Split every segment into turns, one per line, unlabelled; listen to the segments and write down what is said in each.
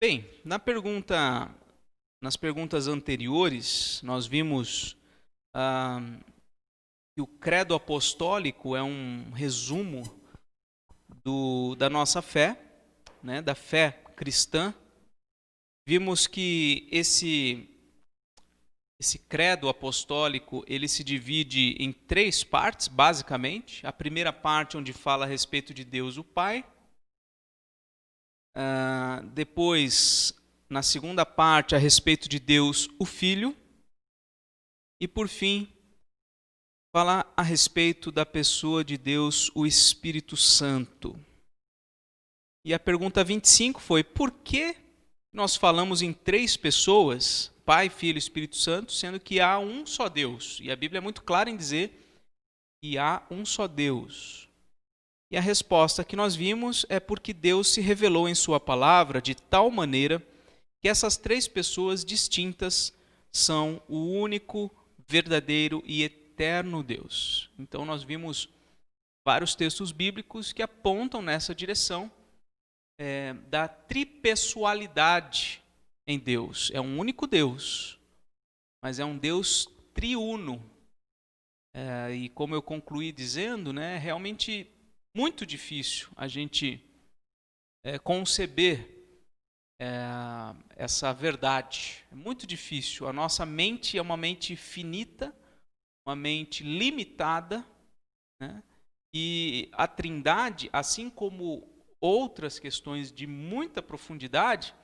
Bem, nas perguntas anteriores, nós vimos que o credo apostólico é um resumo da nossa fé, né, da fé cristã. Vimos que esse credo apostólico, ele se divide em 3 partes, basicamente. A primeira parte, onde fala a respeito de Deus o Pai. Depois, na segunda parte, a respeito de Deus o Filho. E, por fim, falar a respeito da pessoa de Deus, o Espírito Santo. E a pergunta 25 foi: por que nós falamos em 3 pessoas, Pai, Filho e Espírito Santo, sendo que há um só Deus? E a Bíblia é muito clara em dizer que há um só Deus. E a resposta que nós vimos é porque Deus se revelou em sua palavra de tal maneira que essas 3 pessoas distintas são o único, verdadeiro e eterno Deus. Então nós vimos vários textos bíblicos que apontam nessa direção da tripessoalidade em Deus. É um único Deus, mas é um Deus triuno. E como eu concluí dizendo, né, é realmente muito difícil a gente conceber essa verdade. É muito difícil. A nossa mente é uma mente finita, uma mente limitada, né? E a Trindade, assim como outras questões de muita profundidade,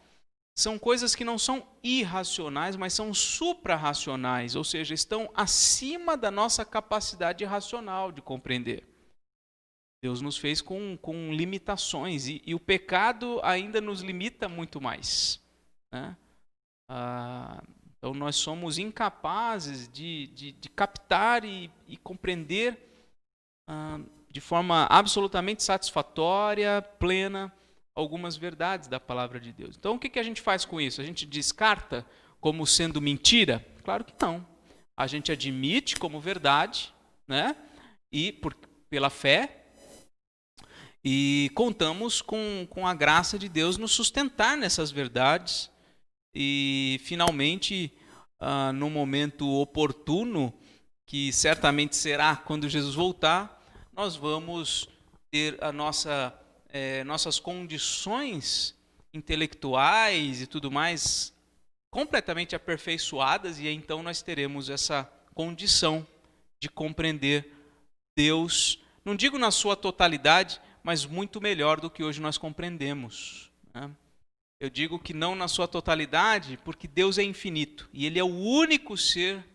são coisas que não são irracionais, mas são suprarracionais, ou seja, estão acima da nossa capacidade racional de compreender. Deus nos fez com limitações e o pecado ainda nos limita muito mais, né? Então nós somos incapazes de captar e compreender de forma absolutamente satisfatória, plena, algumas verdades da palavra de Deus. Então o que a gente faz com isso? A gente descarta como sendo mentira? Claro que não. A gente admite como verdade, né? E pela fé, e contamos com a graça de Deus nos sustentar nessas verdades. E, finalmente, no momento oportuno, que certamente será quando Jesus voltar, nós vamos ter nossas condições intelectuais e tudo mais completamente aperfeiçoadas, e então nós teremos essa condição de compreender Deus, não digo na sua totalidade, mas muito melhor do que hoje nós compreendemos, né? Eu digo que não na sua totalidade, porque Deus é infinito e Ele é o único ser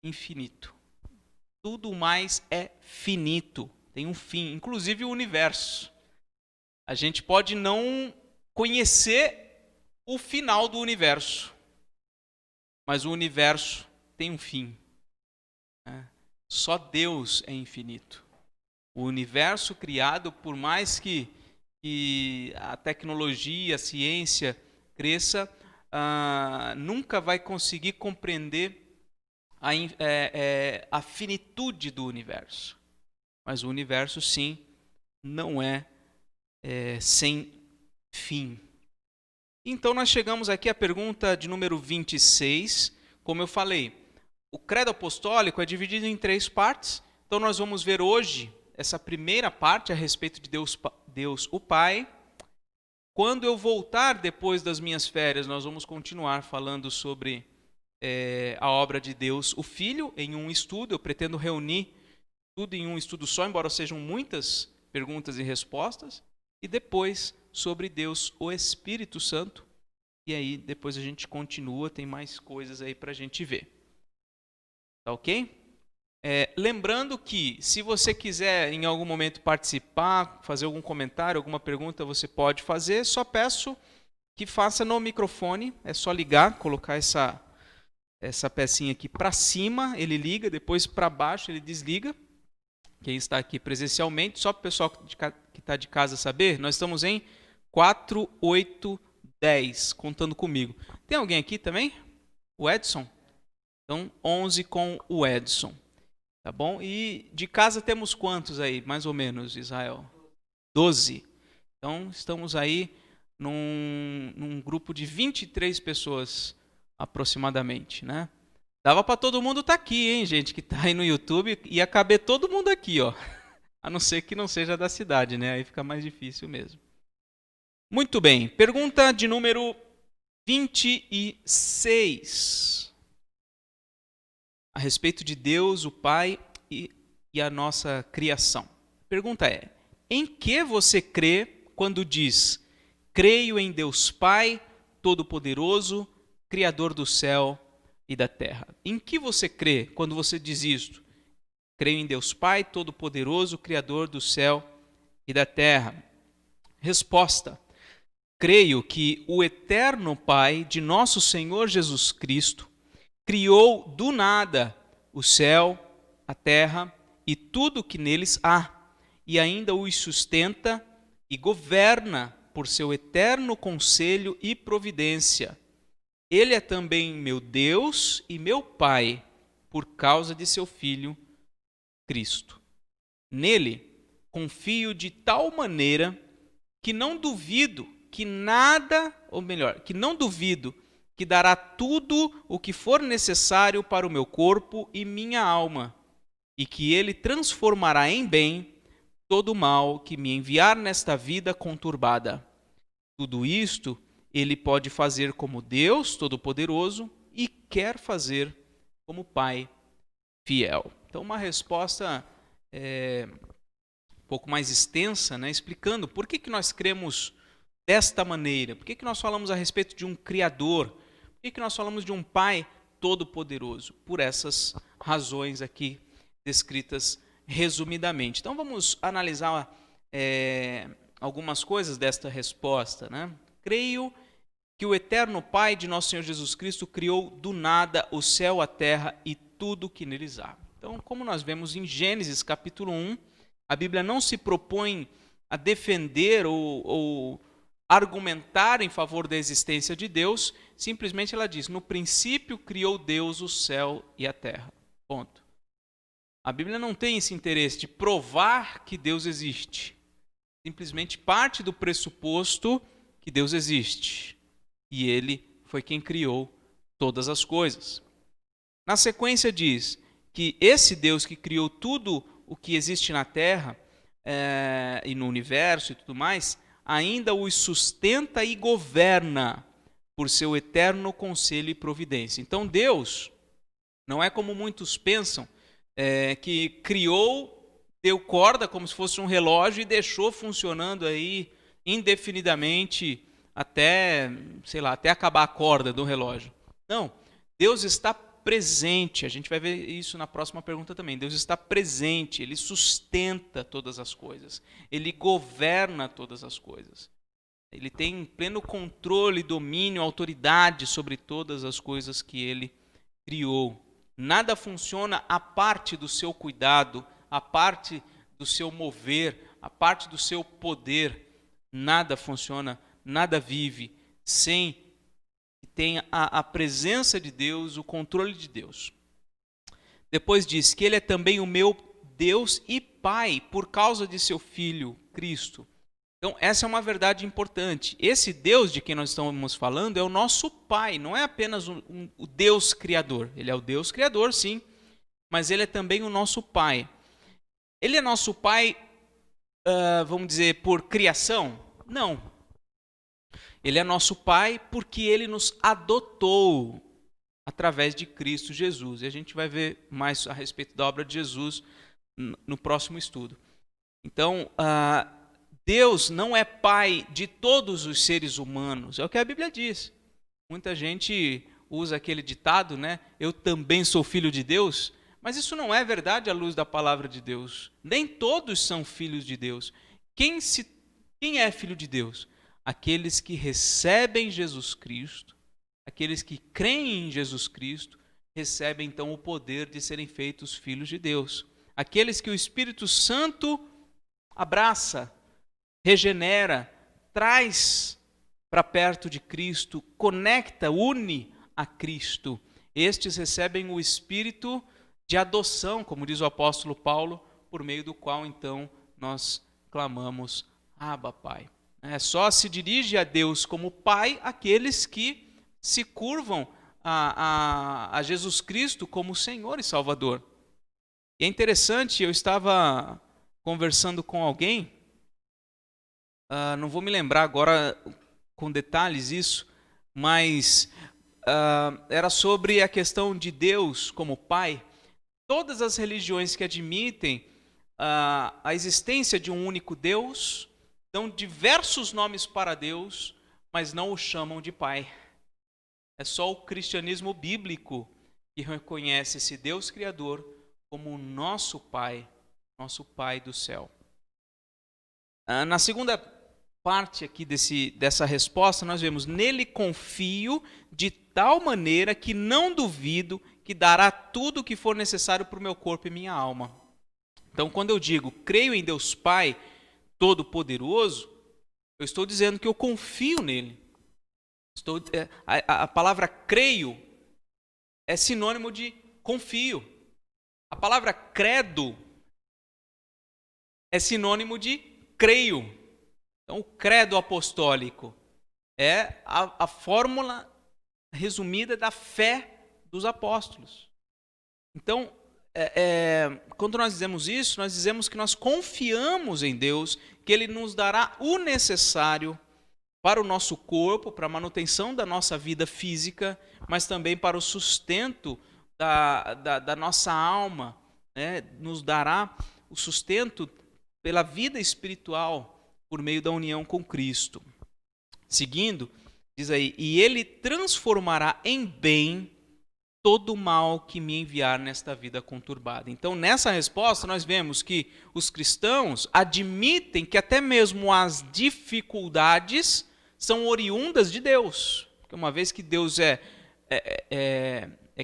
infinito. Tudo mais é finito, tem um fim, inclusive o universo. A gente pode não conhecer o final do universo, mas o universo tem um fim, né? Só Deus é infinito. O universo criado, por mais que a tecnologia, a ciência cresça, nunca vai conseguir compreender a finitude do universo. Mas o universo, sim, não é sem fim. Então nós chegamos aqui à pergunta de número 26. Como eu falei, o credo apostólico é dividido em 3 partes. Então nós vamos ver hoje essa primeira parte a respeito de Deus o Pai. Quando eu voltar depois das minhas férias, nós vamos continuar falando sobre a obra de Deus o Filho em um estudo. Eu pretendo reunir tudo em um estudo só, embora sejam muitas perguntas e respostas. E depois sobre Deus o Espírito Santo. E aí depois a gente continua, tem mais coisas aí para a gente ver. Tá ok? Lembrando que, se você quiser em algum momento participar, fazer algum comentário, alguma pergunta, você pode fazer. Só peço que faça no microfone. É só ligar, colocar essa pecinha aqui para cima, ele liga, depois para baixo ele desliga. Quem está aqui presencialmente, só para o pessoal que está de casa saber, nós estamos em 4, 8, 10, contando comigo. Tem alguém aqui também? O Edson? Então, 11 com o Edson. Tá bom? E de casa temos quantos aí, mais ou menos, Israel? 12. Então, estamos aí num grupo de 23 pessoas aproximadamente, né? Dava para todo mundo estar aqui, hein, gente, que está aí no YouTube, ia caber todo mundo aqui, ó. A não ser que não seja da cidade, né? Aí fica mais difícil mesmo. Muito bem, pergunta de número 26. A respeito de Deus, o Pai e a nossa criação. A pergunta é: em que você crê quando diz: creio em Deus Pai, Todo-Poderoso, Criador do céu e da terra? Em que você crê quando você diz isto? Creio em Deus Pai, Todo-Poderoso, Criador do céu e da terra. Resposta: creio que o eterno Pai de nosso Senhor Jesus Cristo criou do nada o céu, a terra e tudo que neles há, e ainda os sustenta e governa por seu eterno conselho e providência. Ele é também meu Deus e meu Pai, por causa de seu Filho, Cristo. Nele confio de tal maneira que não duvido que nada, ou melhor, que não duvido que dará tudo o que for necessário para o meu corpo e minha alma, e que ele transformará em bem todo o mal que me enviar nesta vida conturbada. Tudo isto ele pode fazer como Deus Todo-Poderoso e quer fazer como Pai fiel. Então, uma resposta um pouco mais extensa, né, explicando por que nós cremos desta maneira, por que nós falamos a respeito de um Criador, por que nós falamos de um Pai Todo-Poderoso, por essas razões aqui descritas resumidamente. Então vamos analisar algumas coisas desta resposta, né? Creio que o eterno Pai de nosso Senhor Jesus Cristo criou do nada o céu, a terra e tudo que neles há. Então, como nós vemos em Gênesis capítulo 1, a Bíblia não se propõe a defender ou argumentar em favor da existência de Deus, simplesmente ela diz: no princípio criou Deus o céu e a terra. Ponto. A Bíblia não tem esse interesse de provar que Deus existe. Simplesmente parte do pressuposto que Deus existe. E Ele foi quem criou todas as coisas. Na sequência diz que esse Deus que criou tudo o que existe na terra e no universo e tudo mais, ainda os sustenta e governa por seu eterno conselho e providência. Então Deus não é como muitos pensam, que criou, deu corda como se fosse um relógio e deixou funcionando aí indefinidamente até, sei lá, até acabar a corda do relógio. Não, Deus está presente, a gente vai ver isso na próxima pergunta também. Deus está presente, Ele sustenta todas as coisas, Ele governa todas as coisas. Ele tem pleno controle, domínio, autoridade sobre todas as coisas que Ele criou. Nada funciona à parte do seu cuidado, à parte do seu mover, à parte do seu poder. Nada funciona, nada vive sem que tenha a presença de Deus, o controle de Deus. Depois diz que Ele é também o meu Deus e Pai, por causa de seu Filho, Cristo. Então, essa é uma verdade importante. Esse Deus de quem nós estamos falando é o nosso Pai, não é apenas o Deus Criador. Ele é o Deus Criador, sim, mas Ele é também o nosso Pai. Ele é nosso Pai, vamos dizer, por criação? Não. Ele é nosso Pai porque Ele nos adotou através de Cristo Jesus. E a gente vai ver mais a respeito da obra de Jesus no próximo estudo. Então, Deus não é pai de todos os seres humanos, é o que a Bíblia diz. Muita gente usa aquele ditado, né? Eu também sou filho de Deus, mas isso não é verdade à luz da palavra de Deus. Nem todos são filhos de Deus. Quem é filho de Deus? Aqueles que recebem Jesus Cristo, aqueles que creem em Jesus Cristo, recebem então o poder de serem feitos filhos de Deus. Aqueles que o Espírito Santo abraça, regenera, traz para perto de Cristo, conecta, une a Cristo. Estes recebem o Espírito de adoção, como diz o apóstolo Paulo, por meio do qual então nós clamamos: Abba, Pai. Só se dirige a Deus como Pai aqueles que se curvam a Jesus Cristo como Senhor e Salvador. E é interessante, eu estava conversando com alguém, não vou me lembrar agora com detalhes isso, mas era sobre a questão de Deus como Pai. Todas as religiões que admitem a existência de um único Deus dão diversos nomes para Deus, mas não o chamam de Pai. É só o cristianismo bíblico que reconhece esse Deus Criador como o nosso Pai do céu. Na segunda parte aqui dessa resposta, nós vemos: nele confio de tal maneira que não duvido que dará tudo o que for necessário para o meu corpo e minha alma. Então, quando eu digo creio em Deus Pai Todo-Poderoso, eu estou dizendo que eu confio nele. A palavra creio é sinônimo de confio. A palavra credo é sinônimo de creio. Então, o credo apostólico é a fórmula resumida da fé dos apóstolos. Então, quando nós dizemos isso, nós dizemos que nós confiamos em Deus, que Ele nos dará o necessário para o nosso corpo, para a manutenção da nossa vida física, mas também para o sustento da nossa alma, né? Nos dará o sustento pela vida espiritual por meio da união com Cristo. Seguindo, diz aí: e Ele transformará em bem todo o mal que me enviar nesta vida conturbada. Então, nessa resposta, nós vemos que os cristãos admitem que até mesmo as dificuldades são oriundas de Deus. Porque uma vez que Deus é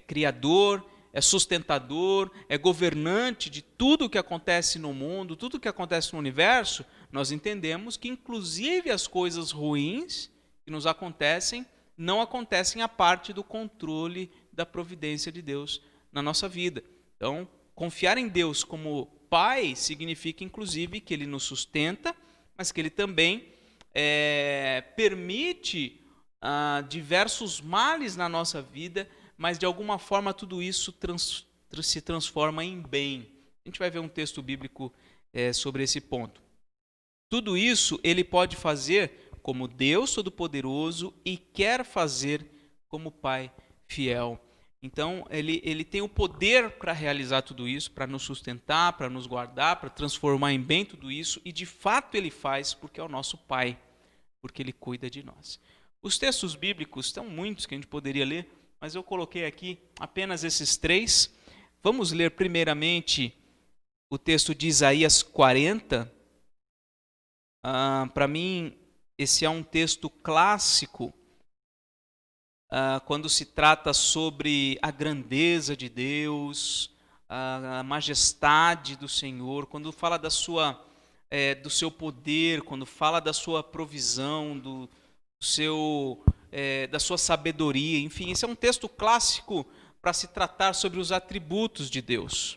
criador, é sustentador, é governante de tudo o que acontece no mundo, tudo o que acontece no universo, nós entendemos que inclusive as coisas ruins que nos acontecem não acontecem a parte do controle da providência de Deus na nossa vida. Então, confiar em Deus como Pai significa, inclusive, que Ele nos sustenta, mas que Ele também permite diversos males na nossa vida, mas de alguma forma tudo isso se transforma em bem. A gente vai ver um texto bíblico sobre esse ponto. Tudo isso Ele pode fazer como Deus Todo-Poderoso e quer fazer como Pai fiel. Então, ele tem o poder para realizar tudo isso, para nos sustentar, para nos guardar, para transformar em bem tudo isso, e de fato Ele faz porque é o nosso Pai, porque Ele cuida de nós. Os textos bíblicos são muitos que a gente poderia ler, mas eu coloquei aqui apenas esses 3. Vamos ler primeiramente o texto de Isaías 40. Para mim, esse é um texto clássico, quando se trata sobre a grandeza de Deus, a majestade do Senhor, quando fala do seu poder, quando fala da sua provisão, da sua sabedoria, enfim, esse é um texto clássico para se tratar sobre os atributos de Deus.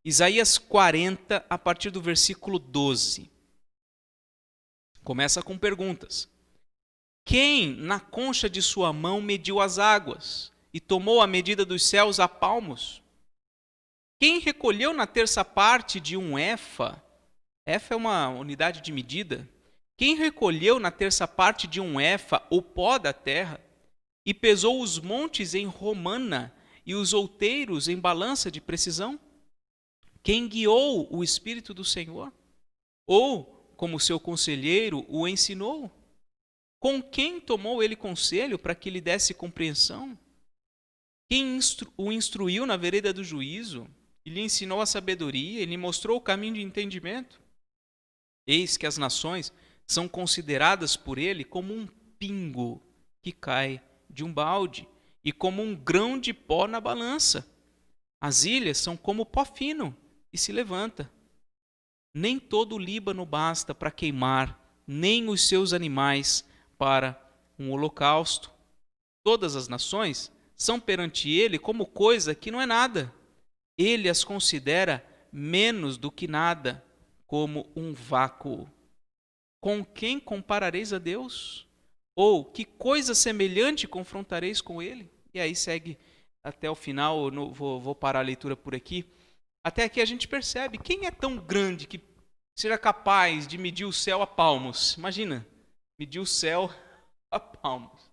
Isaías 40, a partir do versículo 12. Começa com perguntas. Quem na concha de sua mão mediu as águas e tomou a medida dos céus a palmos? Quem recolheu na terça parte de um efa? Efa é uma unidade de medida. Quem recolheu na terça parte de um efa o pó da terra e pesou os montes em romana e os outeiros em balança de precisão? Quem guiou o Espírito do Senhor? Ou, como seu conselheiro, o ensinou? Com quem tomou ele conselho para que lhe desse compreensão? Quem o instruiu na vereda do juízo e lhe ensinou a sabedoria e lhe mostrou o caminho de entendimento? Eis que as nações são consideradas por ele como um pingo que cai de um balde e como um grão de pó na balança. As ilhas são como pó fino e se levanta. Nem todo o Líbano basta para queimar, nem os seus animais para um holocausto. Todas as nações são perante ele como coisa que não é nada. Ele as considera menos do que nada, como um vácuo. com quem comparareis a Deus? Ou que coisa semelhante confrontareis com ele? E aí segue até o final, eu vou parar a leitura por aqui. Até aqui a gente percebe, quem é tão grande que seja capaz de medir o céu a palmos? Imagina, medir o céu a palmos.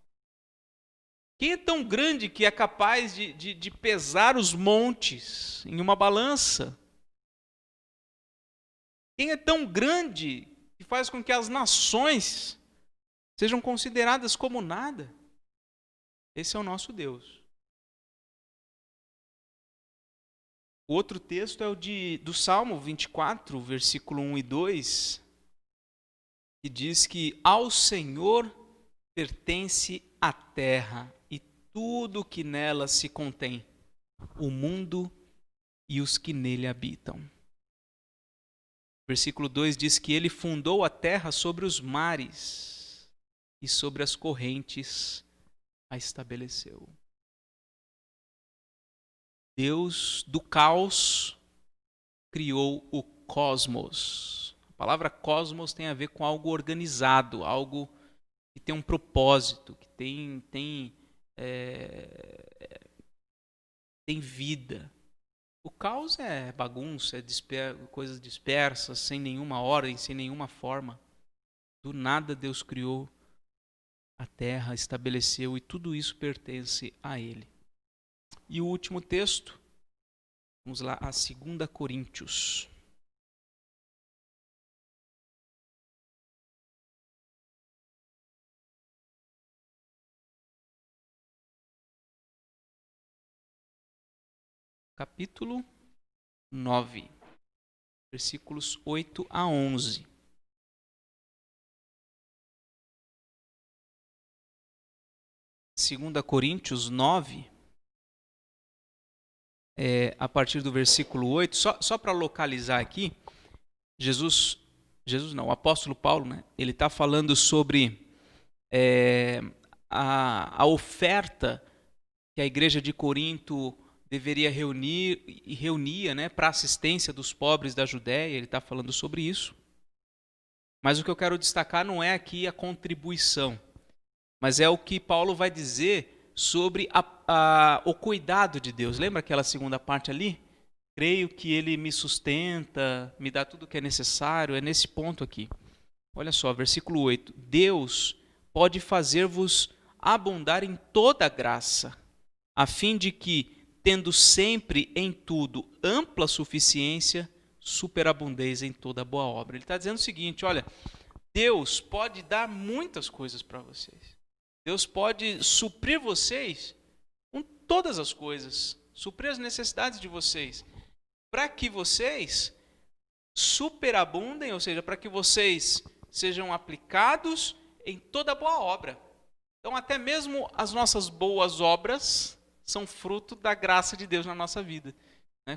Quem é tão grande que é capaz de pesar os montes em uma balança? Quem é tão grande que faz com que as nações sejam consideradas como nada? Esse é o nosso Deus. O outro texto é o do Salmo 24, versículo 1 e 2, que diz que ao Senhor pertence a terra e tudo que nela se contém, o mundo e os que nele habitam. Versículo 2 diz que ele fundou a terra sobre os mares e sobre as correntes a estabeleceu. Deus do caos criou o cosmos. A palavra cosmos tem a ver com algo organizado, algo que tem um propósito, que tem vida. O caos é bagunça, é coisas dispersas, sem nenhuma ordem, sem nenhuma forma. Do nada Deus criou a terra, estabeleceu, e tudo isso pertence a Ele. E o último texto, vamos lá, a 2 Coríntios. Capítulo 9, versículos 8 a 11. Segunda Coríntios 9, a partir do versículo 8, só para localizar aqui, o apóstolo Paulo, né, ele está falando sobre a oferta que a igreja de Corinto deveria reunir e reunia, né, para assistência dos pobres da Judéia. Ele está falando sobre isso. Mas o que eu quero destacar não é aqui a contribuição, mas é o que Paulo vai dizer sobre o cuidado de Deus. Lembra aquela segunda parte ali? Creio que Ele me sustenta, me dá tudo o que é necessário. É nesse ponto aqui. Olha só, versículo 8. Deus pode fazer-vos abundar em toda graça, a fim de que, tendo sempre em tudo ampla suficiência, superabundeis em toda boa obra. Ele está dizendo o seguinte, olha, Deus pode dar muitas coisas para vocês. Deus pode suprir vocês com todas as coisas, suprir as necessidades de vocês, para que vocês superabundem, ou seja, para que vocês sejam aplicados em toda boa obra. Então, até mesmo as nossas boas obras são fruto da graça de Deus na nossa vida.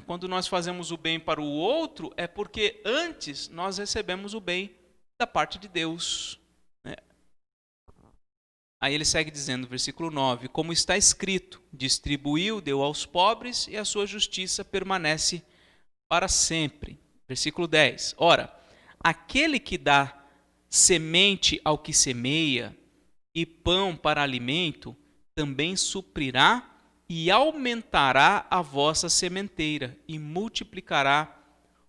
Quando nós fazemos o bem para o outro, é porque antes nós recebemos o bem da parte de Deus. Aí ele segue dizendo, versículo 9, como está escrito, distribuiu, deu aos pobres e a sua justiça permanece para sempre. Versículo 10, ora, aquele que dá semente ao que semeia e pão para alimento, também suprirá e aumentará a vossa sementeira e multiplicará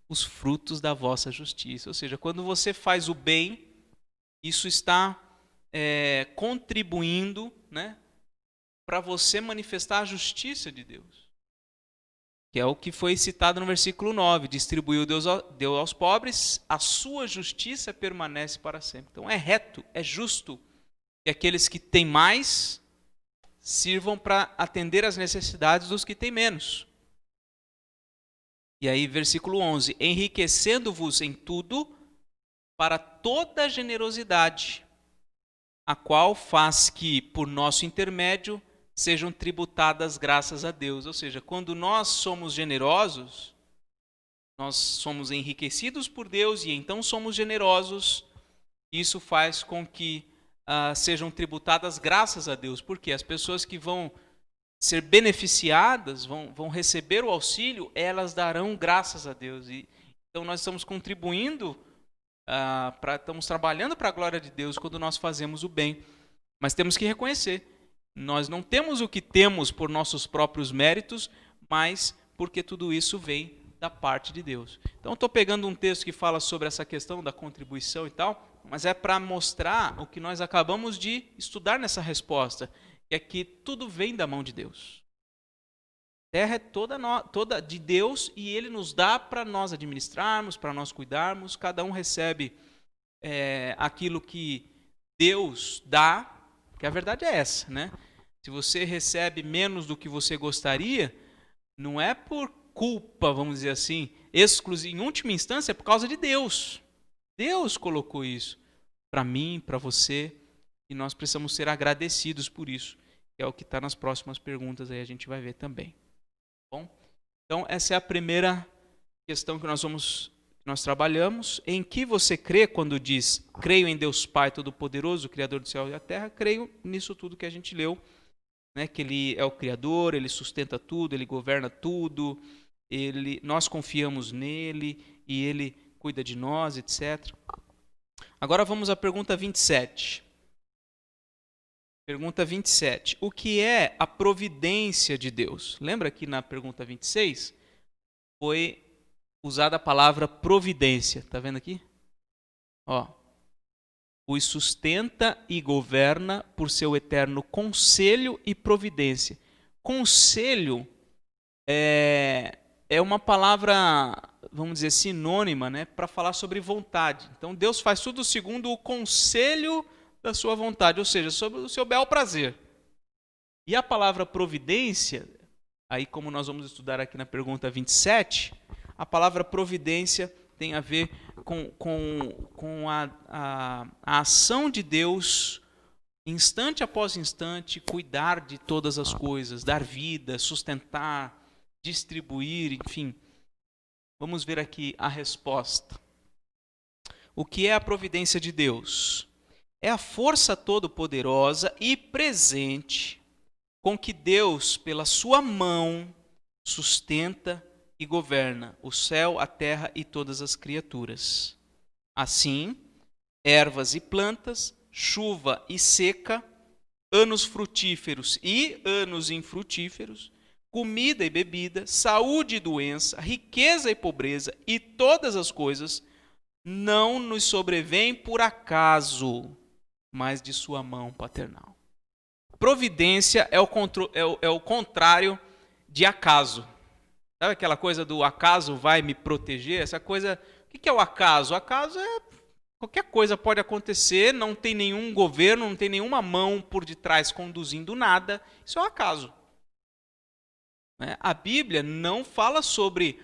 os frutos da vossa justiça. Ou seja, quando você faz o bem, isso está contribuindo, né, para você manifestar a justiça de Deus. Que é o que foi citado no versículo 9. Distribuiu, deu aos pobres, a sua justiça permanece para sempre. Então é reto, é justo que aqueles que têm mais sirvam para atender às necessidades dos que têm menos. E aí, versículo 11. Enriquecendo-vos em tudo para toda generosidade, a qual faz que, por nosso intermédio, sejam tributadas graças a Deus. Ou seja, quando nós somos generosos, nós somos enriquecidos por Deus e então somos generosos. Isso faz com que sejam tributadas graças a Deus, porque as pessoas que vão ser beneficiadas, vão receber o auxílio, elas darão graças a Deus. Então nós estamos contribuindo estamos trabalhando para a glória de Deus quando nós fazemos o bem. Mas temos que reconhecer, nós não temos o que temos por nossos próprios méritos, mas porque tudo isso vem da parte de Deus. Então, estou pegando um texto que fala sobre essa questão da contribuição e tal, mas é para mostrar o que nós acabamos de estudar nessa resposta, que é que tudo vem da mão de Deus. A terra é toda de Deus e Ele nos dá para nós administrarmos, para nós cuidarmos. Cada um recebe aquilo que Deus dá, porque a verdade é essa, né? Se você recebe menos do que você gostaria, não é por culpa, vamos dizer assim, em última instância, é por causa de Deus. Deus colocou isso para mim, para você, e nós precisamos ser agradecidos por isso. É o que está nas próximas perguntas, aí a gente vai ver também. Bom, então essa é a primeira questão que nós trabalhamos. Em que você crê quando diz, creio em Deus Pai Todo-Poderoso, Criador do céu e da terra? Creio nisso tudo que a gente leu, né? Que Ele é o Criador, Ele sustenta tudo, Ele governa tudo, nós confiamos nele e Ele cuida de nós, etc. Agora vamos à pergunta 27. Pergunta 27. O que é a providência de Deus? Lembra que na pergunta 26 foi usada a palavra providência. Está vendo aqui? Ó, os sustenta e governa por seu eterno conselho e providência. Conselho é uma palavra, vamos dizer, sinônima, né, para falar sobre vontade. Então, Deus faz tudo segundo o conselho da sua vontade, ou seja, sobre o seu bel prazer. E a palavra providência, aí como nós vamos estudar aqui na pergunta 27, a palavra providência tem a ver com a ação de Deus, instante após instante, cuidar de todas as coisas, dar vida, sustentar, distribuir, enfim. Vamos ver aqui a resposta. O que é a providência de Deus? É a força todo-poderosa e presente com que Deus, pela sua mão, sustenta e governa o céu, a terra e todas as criaturas. Assim, ervas e plantas, chuva e seca, anos frutíferos e anos infrutíferos, comida e bebida, saúde e doença, riqueza e pobreza e todas as coisas não nos sobrevêm por acaso, mas de sua mão paternal. Providência é o contrário de acaso. Sabe aquela coisa do acaso vai me proteger? Essa coisa, o que é o acaso? O acaso é qualquer coisa pode acontecer, não tem nenhum governo, não tem nenhuma mão por detrás conduzindo nada. Isso é um acaso. A Bíblia não fala sobre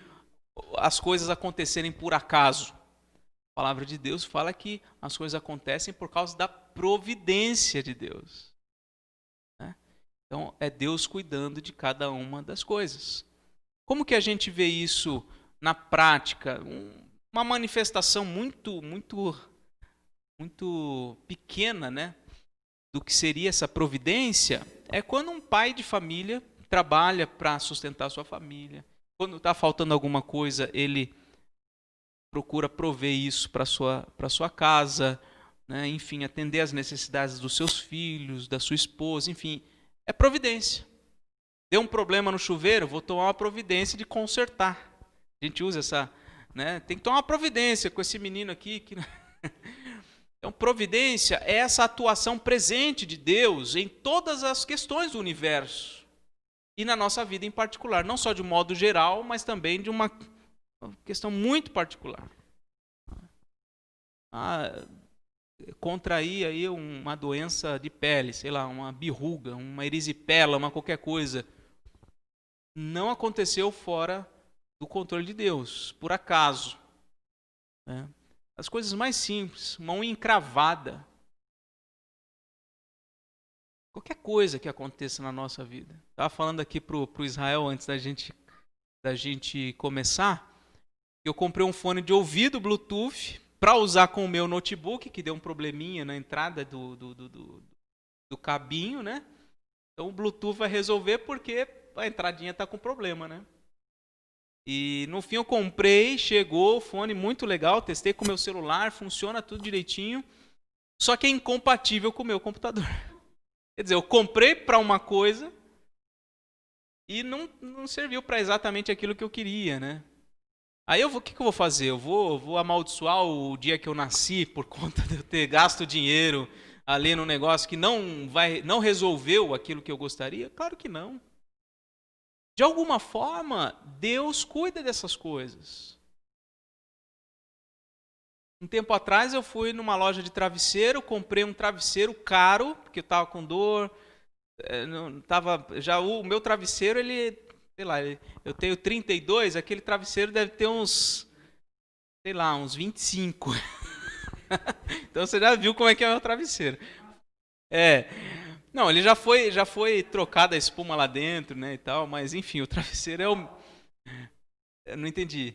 as coisas acontecerem por acaso. A palavra de Deus fala que as coisas acontecem por causa da providência de Deus. Então, é Deus cuidando de cada uma das coisas. Como que a gente vê isso na prática? Uma manifestação muito pequena, né, do que seria essa providência é quando um pai de família trabalha para sustentar a sua família. Quando está faltando alguma coisa, ele procura prover isso para a sua casa, né? Enfim, atender às necessidades dos seus filhos, da sua esposa, enfim, é providência. Deu um problema no chuveiro, vou tomar uma providência de consertar. A gente usa essa, né? Tem que tomar uma providência com esse menino aqui. Então, providência é essa atuação presente de Deus em todas as questões do universo e na nossa vida em particular, não só de um modo geral, mas também de uma questão muito particular. Contrair aí uma doença de pele, sei lá, uma berruga, uma erisipela, uma qualquer coisa, não aconteceu fora do controle de Deus, por acaso. Né? As coisas mais simples, uma unha encravada, qualquer coisa que aconteça na nossa vida. Estava falando aqui pro Israel antes da gente começar. Eu comprei um fone de ouvido Bluetooth para usar com o meu notebook, que deu um probleminha na entrada do cabinho, né? Então o Bluetooth vai resolver porque a entradinha está com problema, né? E no fim eu comprei, chegou o fone muito legal, testei com o meu celular, funciona tudo direitinho, só que é incompatível com o meu computador. Quer dizer, eu comprei para uma coisa e não serviu para exatamente aquilo que eu queria, né? Aí o que eu vou fazer? Eu vou amaldiçoar o dia que eu nasci por conta de eu ter gasto dinheiro ali no negócio que não resolveu aquilo que eu gostaria? Claro que não. De alguma forma, Deus cuida dessas coisas. Um tempo atrás eu fui numa loja de travesseiro, comprei um travesseiro caro, porque eu estava com dor. Já o meu travesseiro, sei lá, eu tenho 32, aquele travesseiro deve ter uns, sei lá, uns 25. Então você já viu como é que é o meu travesseiro. É. Não, ele já foi trocada a espuma lá dentro, né, e tal, mas enfim, o travesseiro é o. Eu não entendi.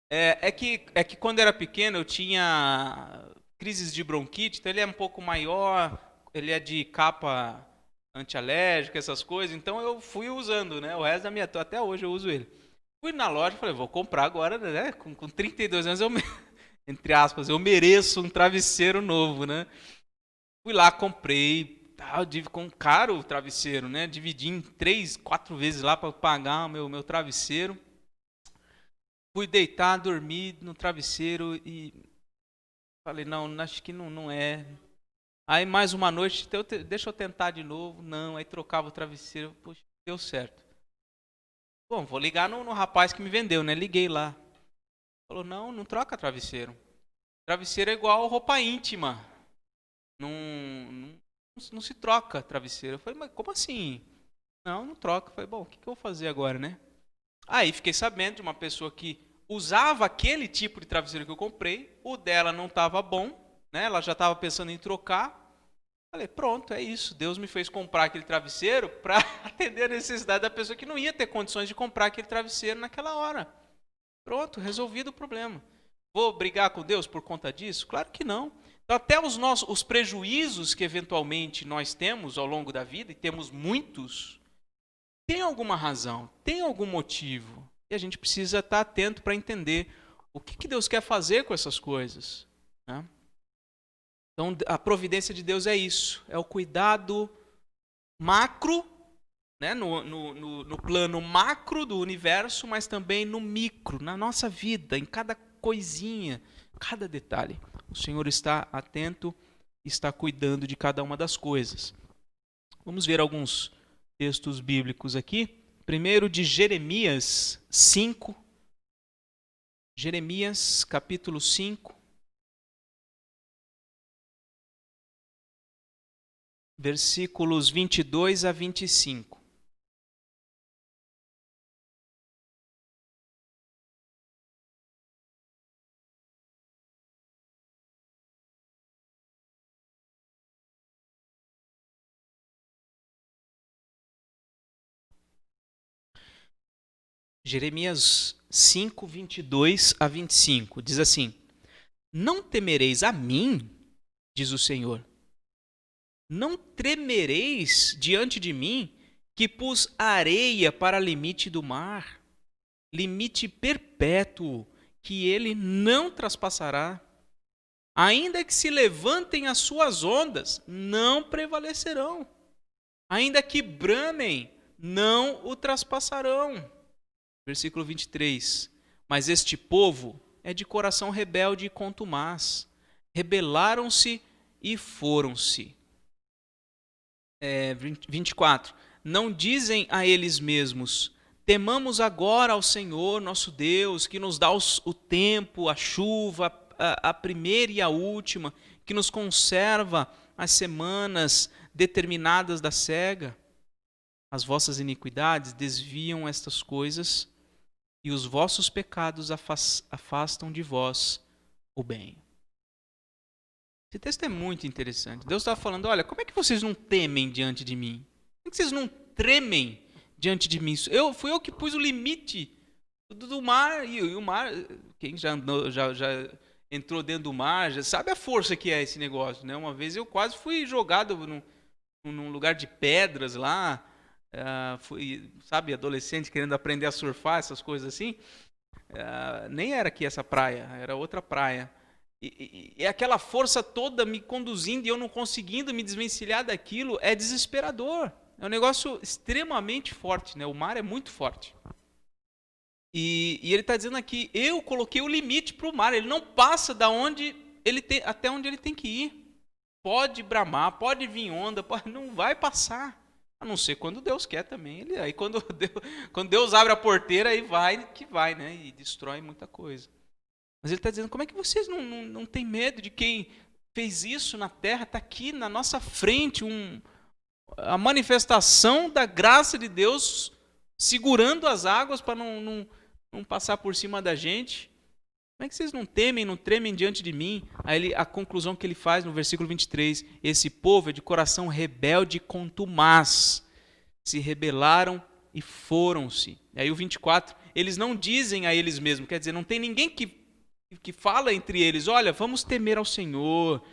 É que quando eu era pequeno eu tinha crises de bronquite, então ele é um pouco maior, ele é de capa antialérgica, essas coisas, então eu fui usando, né? O resto da minha, até hoje eu uso ele. Fui na loja e falei, vou comprar agora, né? Com 32 anos, entre aspas, eu mereço um travesseiro novo, né? Fui lá, comprei, com caro o travesseiro, né? Dividi em 3, 4 vezes lá para pagar o meu travesseiro. Fui deitar, dormi no travesseiro e falei, não, acho que não é. Aí mais uma noite, deixa eu tentar de novo. Não, aí trocava o travesseiro, poxa, deu certo. Bom, vou ligar no rapaz que me vendeu, né? Liguei lá. Falou, não troca travesseiro. Travesseiro é igual roupa íntima. Não se troca travesseiro. Eu falei, mas como assim? Não troca. Eu falei, bom, o que eu vou fazer agora, né? Aí fiquei sabendo de uma pessoa que usava aquele tipo de travesseiro que eu comprei, o dela não estava bom, né? Ela já estava pensando em trocar. Falei, pronto, é isso. Deus me fez comprar aquele travesseiro para atender a necessidade da pessoa que não ia ter condições de comprar aquele travesseiro naquela hora. Pronto, resolvido o problema. Vou brigar com Deus por conta disso? Claro que não. Então, até os prejuízos que eventualmente nós temos ao longo da vida, e temos muitos, tem alguma razão, tem algum motivo. E a gente precisa estar atento para entender o que Deus quer fazer com essas coisas, né? Então, a providência de Deus é isso, é o cuidado macro, né, no plano macro do universo, mas também no micro, na nossa vida, em cada coisinha, cada detalhe. O Senhor está atento, está cuidando de cada uma das coisas. Vamos ver alguns textos bíblicos aqui. Primeiro de Jeremias 5. Jeremias capítulo 5. Versículos 22 a 25. Jeremias 5, 22 a 25. Diz assim: Não temereis a mim, diz o Senhor. Não tremereis diante de mim, que pus areia para limite do mar, limite perpétuo, que ele não traspassará. Ainda que se levantem as suas ondas, não prevalecerão. Ainda que bramem, não o traspassarão. Versículo 23. Mas este povo é de coração rebelde e contumaz. Rebelaram-se e foram-se. 24. Não dizem a eles mesmos: temamos agora ao Senhor nosso Deus, que nos dá o tempo, a chuva, a primeira e a última, que nos conserva as semanas determinadas da cega. As vossas iniquidades desviam estas coisas, e os vossos pecados afastam de vós o bem. Esse texto é muito interessante. Deus está falando, olha, como é que vocês não temem diante de mim? Como é que vocês não tremem diante de mim? Fui eu que pus o limite do mar, e o mar, quem já entrou dentro do mar, já sabe a força que é esse negócio, né? Uma vez eu quase fui jogado num lugar de pedras lá, fui, sabe, adolescente querendo aprender a surfar, essas coisas assim. Nem era aqui essa praia, era outra praia. E aquela força toda me conduzindo e eu não conseguindo me desvencilhar daquilo é desesperador. É um negócio extremamente forte, né? O mar é muito forte. E ele está dizendo aqui, eu coloquei o limite para o mar, ele não passa da onde até onde ele tem que ir. Pode bramar, pode vir onda, não vai passar. A não ser quando Deus quer também. Aí quando Deus abre a porteira, aí vai, né? E destrói muita coisa. Mas ele está dizendo, como é que vocês não têm medo de quem fez isso na terra? Está aqui na nossa frente a manifestação da graça de Deus segurando as águas para não passar por cima da gente. Como é que vocês não temem, não tremem diante de mim? Aí a conclusão que ele faz no versículo 23, esse povo é de coração rebelde e contumaz, se rebelaram e foram-se. Aí o 24, eles não dizem a eles mesmos, quer dizer, não tem ninguém que fala entre eles, olha, vamos temer ao Senhor,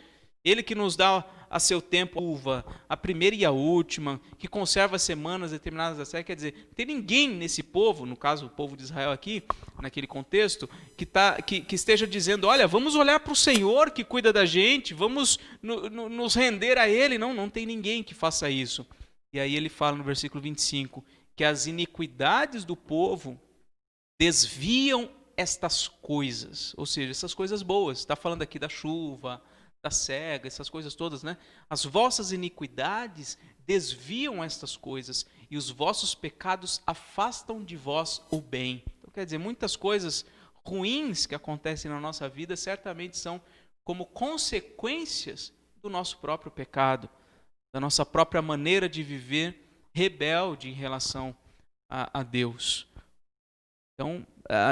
Ele que nos dá a seu tempo uva, a primeira e a última, que conserva semanas determinadas da série. Quer dizer, não tem ninguém nesse povo, no caso o povo de Israel aqui, naquele contexto, que esteja dizendo, olha, vamos olhar para o Senhor que cuida da gente, vamos nos render a Ele. Não tem ninguém que faça isso. E aí ele fala no versículo 25, que as iniquidades do povo desviam estas coisas, ou seja, essas coisas boas. Está falando aqui da chuva, da cega, essas coisas todas, né? As vossas iniquidades desviam estas coisas e os vossos pecados afastam de vós o bem. Então, quer dizer, muitas coisas ruins que acontecem na nossa vida certamente são como consequências do nosso próprio pecado, da nossa própria maneira de viver rebelde em relação a Deus. Então,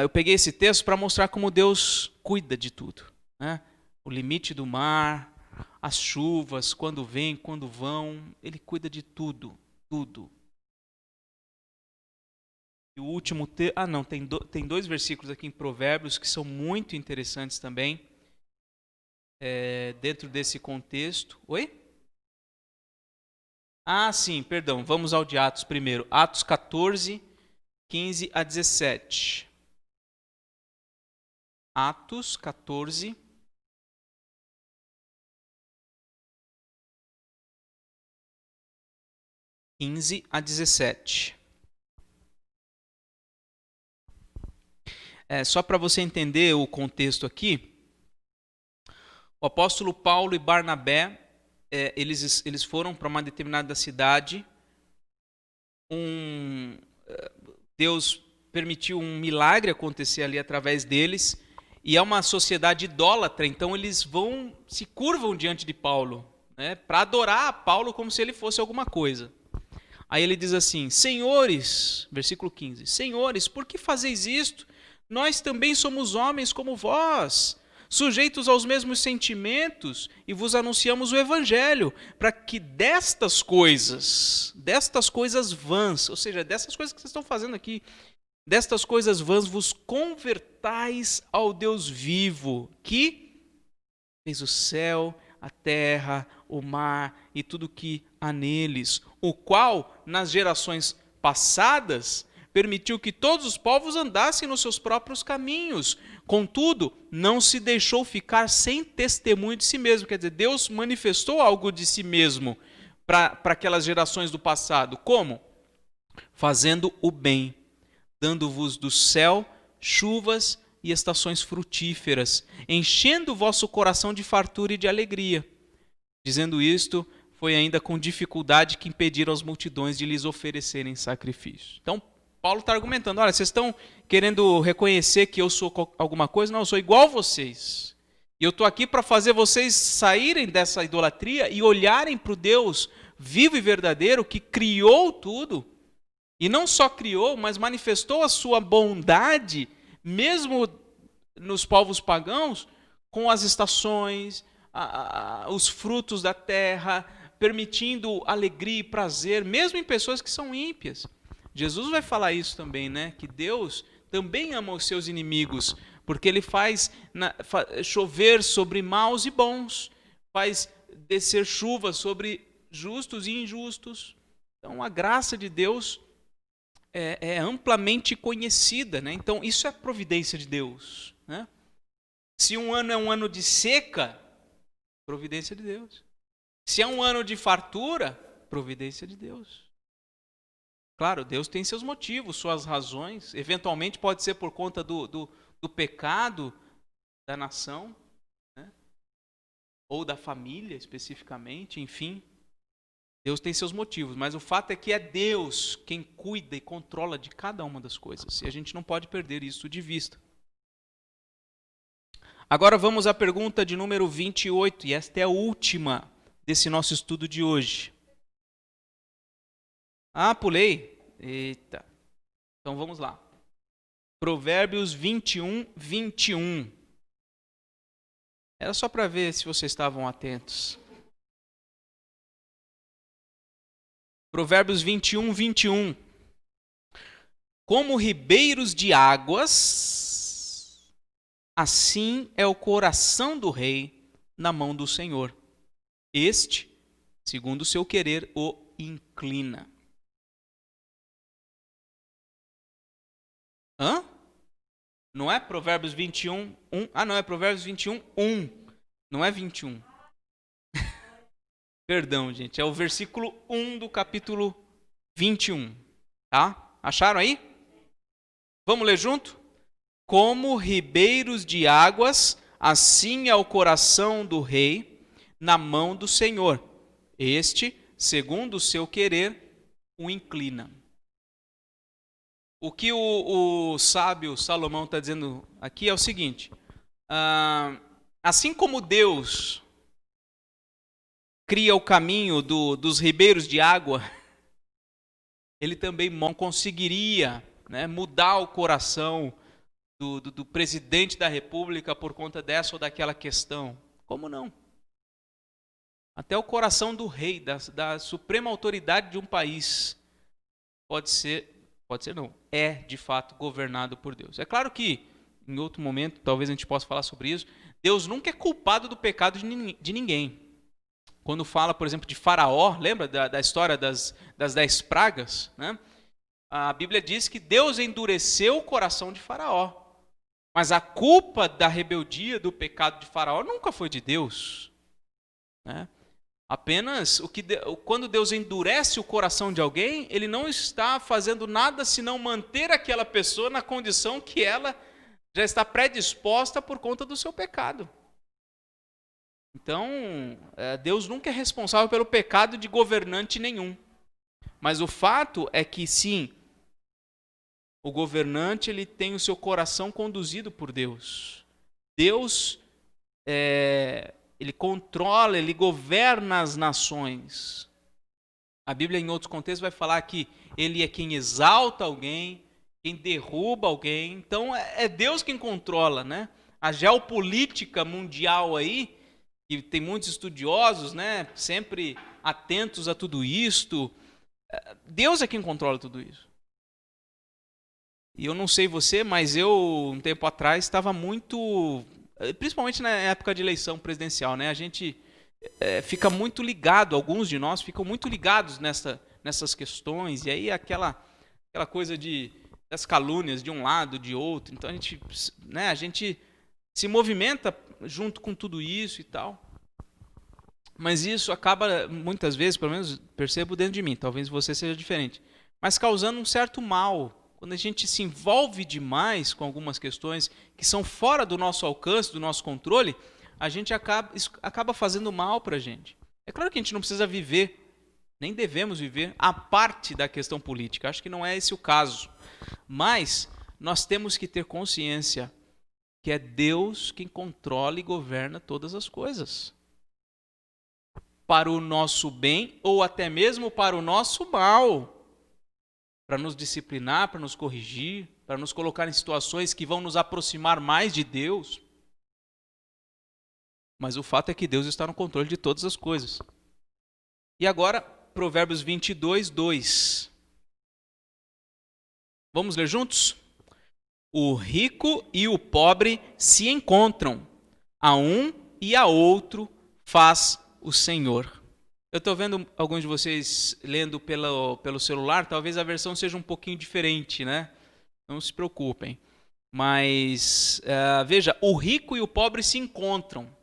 eu peguei esse texto para mostrar como Deus cuida de tudo, né? O limite do mar, as chuvas, quando vêm, quando vão, Ele cuida de tudo, tudo. E o último tem dois versículos aqui em Provérbios que são muito interessantes também, dentro desse contexto. Oi? Sim, perdão, vamos ao de Atos primeiro. Atos 14, 15 a 17. Atos 14, 15 a 17. Só para você entender o contexto aqui, o apóstolo Paulo e Barnabé, eles foram para uma determinada cidade, Deus permitiu um milagre acontecer ali através deles, e é uma sociedade idólatra, então eles se curvam diante de Paulo, né, para adorar Paulo como se ele fosse alguma coisa. Aí ele diz assim, senhores, versículo 15, senhores, por que fazeis isto? Nós também somos homens como vós, sujeitos aos mesmos sentimentos, e vos anunciamos o evangelho, para que destas coisas vãs, ou seja, dessas coisas que vocês estão fazendo aqui, destas coisas vãs vos convertais ao Deus vivo, que fez o céu, a terra, o mar e tudo que há neles, o qual, nas gerações passadas, permitiu que todos os povos andassem nos seus próprios caminhos. Contudo, não se deixou ficar sem testemunho de si mesmo. Quer dizer, Deus manifestou algo de si mesmo para aquelas gerações do passado. Como? Fazendo o bem, dando-vos do céu chuvas e estações frutíferas, enchendo o vosso coração de fartura e de alegria. Dizendo isto, foi ainda com dificuldade que impediram as multidões de lhes oferecerem sacrifício. Então, Paulo está argumentando, olha, vocês estão querendo reconhecer que eu sou alguma coisa? Não, eu sou igual a vocês. E eu estou aqui para fazer vocês saírem dessa idolatria e olharem para o Deus vivo e verdadeiro que criou tudo. E não só criou, mas manifestou a sua bondade, mesmo nos povos pagãos, com as estações, os frutos da terra, permitindo alegria e prazer, mesmo em pessoas que são ímpias. Jesus vai falar isso também, né? Que Deus também ama os seus inimigos, porque Ele faz chover sobre maus e bons, faz descer chuva sobre justos e injustos. Então, a graça de Deus é amplamente conhecida, né? Então, isso é providência de Deus, né? Se um ano é um ano de seca, providência de Deus. Se é um ano de fartura, providência de Deus. Claro, Deus tem seus motivos, suas razões. Eventualmente pode ser por conta do pecado da nação, né? Ou da família especificamente, enfim. Deus tem seus motivos, mas o fato é que é Deus quem cuida e controla de cada uma das coisas. E a gente não pode perder isso de vista. Agora vamos à pergunta de número 28, e esta é a última desse nosso estudo de hoje. Ah, pulei. Eita. Então vamos lá. Provérbios 21, 21. Era só para ver se vocês estavam atentos. Provérbios 21, 21. Como ribeiros de águas, assim é o coração do rei na mão do Senhor. Este, segundo o seu querer, o inclina. Hã? Não é Provérbios 21, 1? Ah, não, é Provérbios 21, 1. Não é 21. Perdão, gente. É o versículo 1 do capítulo 21. Tá? Acharam aí? Vamos ler junto? Como ribeiros de águas, assim é o coração do rei na mão do Senhor. Este, segundo o seu querer, o inclina. O que o sábio Salomão está dizendo aqui é o seguinte: assim como Deus cria o caminho dos ribeiros de água, ele também não conseguiria, né, mudar o coração do presidente da República por conta dessa ou daquela questão. Como não? Até o coração do rei, da suprema autoridade de um país, é de fato governado por Deus. É claro que, em outro momento, talvez a gente possa falar sobre isso, Deus nunca é culpado do pecado de ninguém. Quando fala, por exemplo, de Faraó, lembra da história das 10 pragas? Né? A Bíblia diz que Deus endureceu o coração de Faraó. Mas a culpa da rebeldia, do pecado de Faraó, nunca foi de Deus. Né? Apenas quando Deus endurece o coração de alguém, ele não está fazendo nada senão manter aquela pessoa na condição que ela já está predisposta por conta do seu pecado. Então, Deus nunca é responsável pelo pecado de governante nenhum. Mas o fato é que, sim, o governante ele tem o seu coração conduzido por Deus. Deus ele controla, ele governa as nações. A Bíblia, em outros contextos, vai falar que ele é quem exalta alguém, quem derruba alguém. Então, é Deus quem controla, né? A geopolítica mundial aí, que tem muitos estudiosos, né, sempre atentos a tudo isto. Deus é quem controla tudo isso. E eu não sei você, mas eu, um tempo atrás, estava muito... Principalmente na época de eleição presidencial, né? A gente fica muito ligado, alguns de nós ficam muito ligados nessas questões. E aí aquela coisa das calúnias de um lado, de outro. Então a gente se movimenta junto com tudo isso e tal. Mas isso acaba, muitas vezes, pelo menos percebo dentro de mim, talvez você seja diferente, mas causando um certo mal. Quando a gente se envolve demais com algumas questões que são fora do nosso alcance, do nosso controle, isso acaba fazendo mal para a gente. É claro que a gente não precisa viver, nem devemos viver, a parte da questão política. Acho que não é esse o caso. Mas nós temos que ter consciência que é Deus quem controla e governa todas as coisas. Para o nosso bem ou até mesmo para o nosso mal. Para nos disciplinar, para nos corrigir, para nos colocar em situações que vão nos aproximar mais de Deus. Mas o fato é que Deus está no controle de todas as coisas. E agora, Provérbios 22, 2. Vamos ler juntos? O rico e o pobre se encontram, a um e a outro faz o Senhor. Eu estou vendo alguns de vocês lendo pelo celular, talvez a versão seja um pouquinho diferente, né? Não se preocupem. Mas, veja, o rico e o pobre se encontram.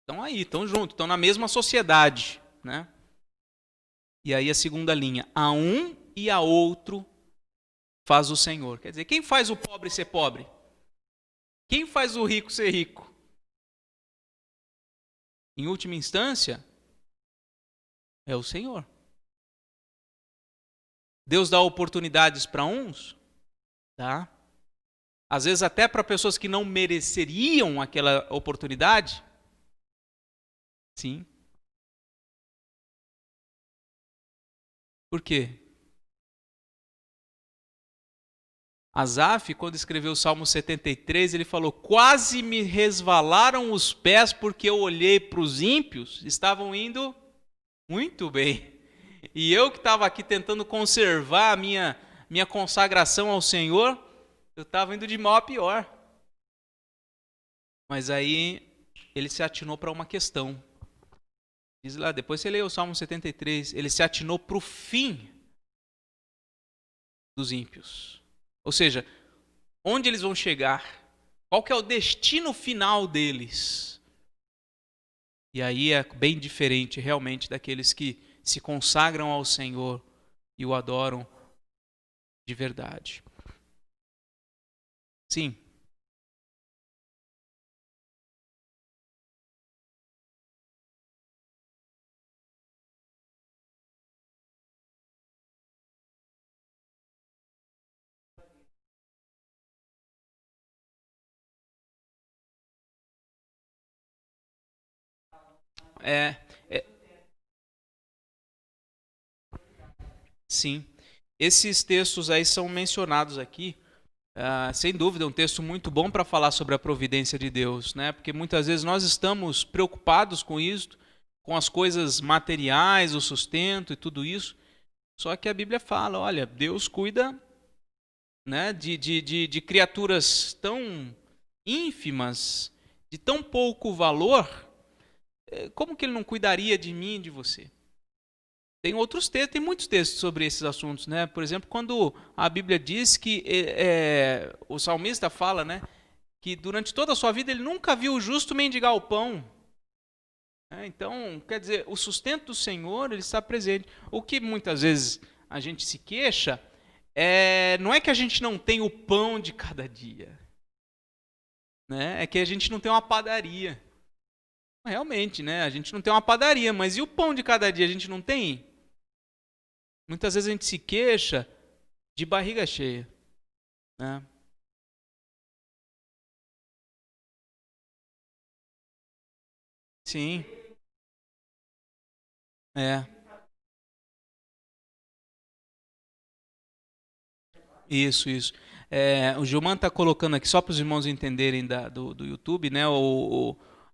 Estão aí, estão juntos, estão na mesma sociedade, né? E aí a segunda linha, a um e a outro faz o Senhor. Quer dizer, quem faz o pobre ser pobre? Quem faz o rico ser rico? Em última instância, é o Senhor. Deus dá oportunidades para uns, tá? Às vezes até para pessoas que não mereceriam aquela oportunidade. Sim. Por quê? Asaf, quando escreveu o Salmo 73, ele falou: quase me resvalaram os pés porque eu olhei para os ímpios, estavam indo muito bem. E eu que estava aqui tentando conservar a minha consagração ao Senhor, eu estava indo de mal a pior. Mas aí ele se atinou para uma questão. Diz lá, depois você lê o Salmo 73, ele se atinou para o fim dos ímpios. Ou seja, onde eles vão chegar? Qual que é o destino final deles? E aí é bem diferente realmente daqueles que se consagram ao Senhor e o adoram de verdade. Sim. É, é, sim. Esses textos aí são mencionados aqui. Sem dúvida, é um texto muito bom para falar sobre a providência de Deus, né? Porque muitas vezes nós estamos preocupados com isso, com as coisas materiais, o sustento e tudo isso. Só que a Bíblia fala, olha, Deus cuida, né, de criaturas tão ínfimas, de tão pouco valor. Como que Ele não cuidaria de mim e de você? Tem outros textos, tem muitos textos sobre esses assuntos, né? Por exemplo, quando a Bíblia diz que o salmista fala, né, que durante toda a sua vida ele nunca viu o justo mendigar o pão. Então, quer dizer, o sustento do Senhor ele está presente. O que muitas vezes a gente se queixa não é que a gente não tem o pão de cada dia, né? É que a gente não tem uma padaria. Realmente, né? A gente não tem uma padaria, mas e o pão de cada dia a gente não tem? Muitas vezes a gente se queixa de barriga cheia, né? Sim, é. Isso. O Gilman está colocando aqui, só para os irmãos entenderem do YouTube, né,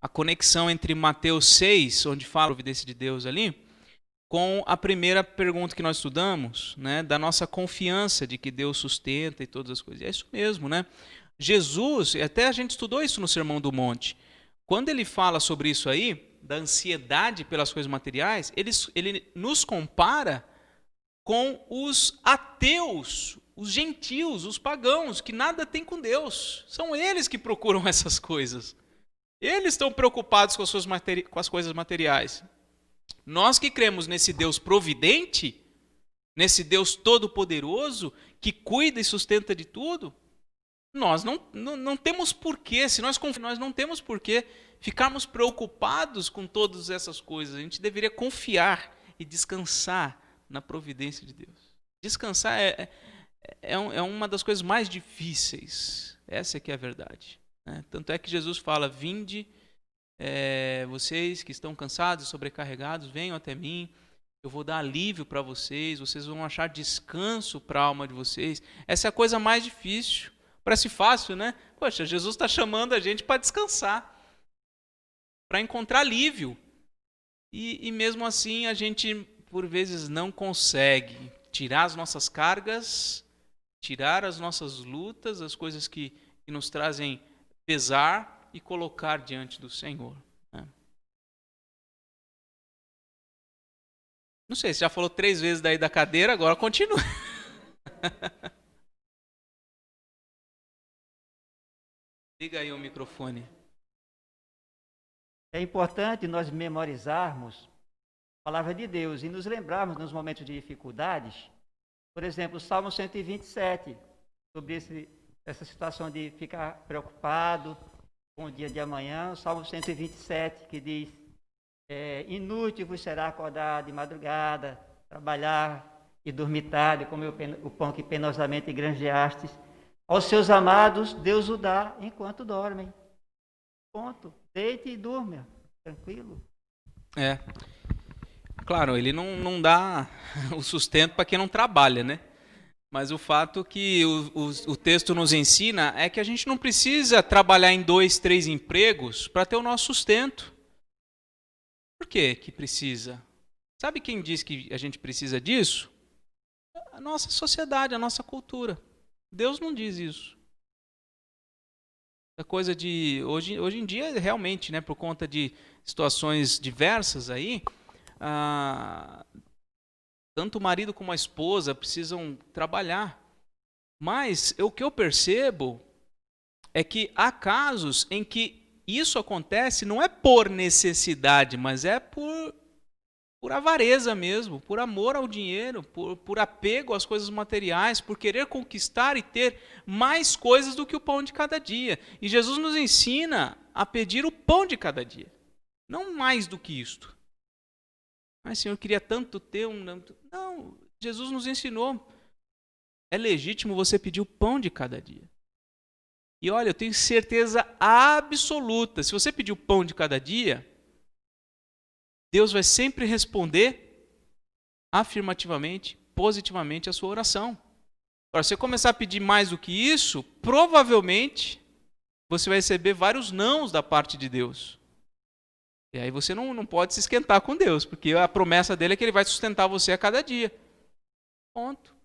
a conexão entre Mateus 6, onde fala a providência de Deus ali, com a primeira pergunta que nós estudamos, né, da nossa confiança de que Deus sustenta e todas as coisas. É isso mesmo, né? Jesus, até a gente estudou isso no Sermão do Monte, quando ele fala sobre isso aí, da ansiedade pelas coisas materiais, ele nos compara com os ateus, os gentios, os pagãos, que nada têm com Deus. São eles que procuram essas coisas. Eles estão preocupados com com as coisas materiais. Nós que cremos nesse Deus providente, nesse Deus todo-poderoso, que cuida e sustenta de tudo, nós não temos porquê, se nós não temos porquê ficarmos preocupados com todas essas coisas. A gente deveria confiar e descansar na providência de Deus. Descansar é uma das coisas mais difíceis. Essa é que é a verdade, né? Tanto é que Jesus fala, vinde, vocês que estão cansados e sobrecarregados, venham até mim, eu vou dar alívio para vocês, vocês vão achar descanso para a alma de vocês. Essa é a coisa mais difícil. Parece fácil, né? Poxa, Jesus está chamando a gente para descansar, para encontrar alívio. E mesmo assim a gente, por vezes, não consegue tirar as nossas cargas, tirar as nossas lutas, as coisas que nos trazem pesar e colocar diante do Senhor, né? Não sei, você já falou 3 vezes daí da cadeira, agora continua. Liga aí o microfone.
É importante nós memorizarmos a palavra de Deus e nos lembrarmos nos momentos de dificuldades. Por exemplo, o Salmo 127, sobre essa situação de ficar preocupado com o dia de amanhã. O Salmo 127, que diz: inútil vos será acordar de madrugada, trabalhar e dormir tarde, comer o pão que penosamente granjeastes. Aos seus amados, Deus o dá enquanto dormem. Ponto. Deite e durma, tranquilo.
Claro, ele não dá o sustento para quem não trabalha, né? Mas o fato que o texto nos ensina é que a gente não precisa trabalhar em 2, 3 empregos para ter o nosso sustento. Por que que precisa? Sabe quem diz que a gente precisa disso? A nossa sociedade, a nossa cultura. Deus não diz isso. A coisa de hoje em dia, realmente, né, por conta de situações diversas aí, tanto o marido como a esposa precisam trabalhar. Mas o que eu percebo é que há casos em que isso acontece não é por necessidade, mas é por avareza mesmo, por amor ao dinheiro, por apego às coisas materiais, por querer conquistar e ter mais coisas do que o pão de cada dia. E Jesus nos ensina a pedir o pão de cada dia, não mais do que isto. Mas, Senhor, eu queria tanto ter um... Não, Jesus nos ensinou. É legítimo você pedir o pão de cada dia. E olha, eu tenho certeza absoluta, se você pedir o pão de cada dia, Deus vai sempre responder afirmativamente, positivamente a sua oração. Agora, se você começar a pedir mais do que isso, provavelmente você vai receber vários nãos da parte de Deus. E aí você não pode se esquentar com Deus, porque a promessa dele é que ele vai sustentar você a cada dia. Ponto.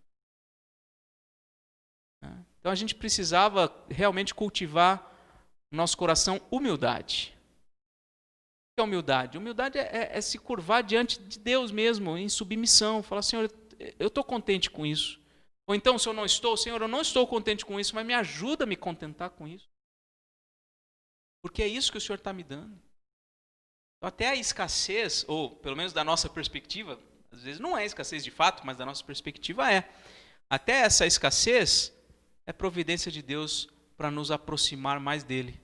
Então a gente precisava realmente cultivar no nosso coração humildade. O que é humildade? Humildade é se curvar diante de Deus mesmo, em submissão. Falar, Senhor, eu estou contente com isso. Ou então, se eu não estou, Senhor, eu não estou contente com isso, mas me ajuda a me contentar com isso. Porque é isso que o Senhor está me dando. Então, até a escassez, ou pelo menos da nossa perspectiva, às vezes não é escassez de fato, mas da nossa perspectiva é. Até essa escassez é providência de Deus para nos aproximar mais dele.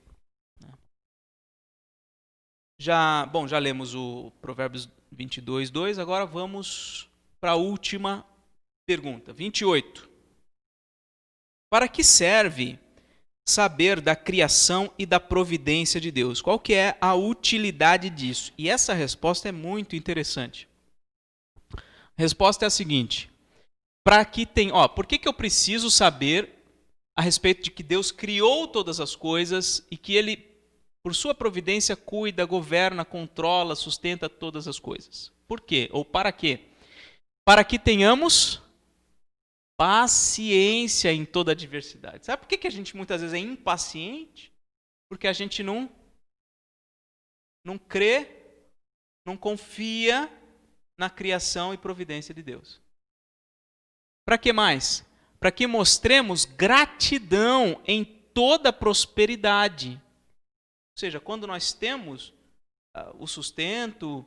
Já lemos o Provérbios 22, 2, agora vamos para a última pergunta, 28. Para que serve saber da criação e da providência de Deus? Qual que é a utilidade disso? E essa resposta é muito interessante. A resposta é a seguinte: por que eu preciso saber a respeito de que Deus criou todas as coisas e que Ele, por sua providência, cuida, governa, controla, sustenta todas as coisas? Por quê? Ou para quê? Para que tenhamos paciência em toda a adversidade. Sabe por que a gente muitas vezes é impaciente? Porque a gente não crê, não confia na criação e providência de Deus. Para que mais? Para que mostremos gratidão em toda a prosperidade. Ou seja, quando nós temos o sustento,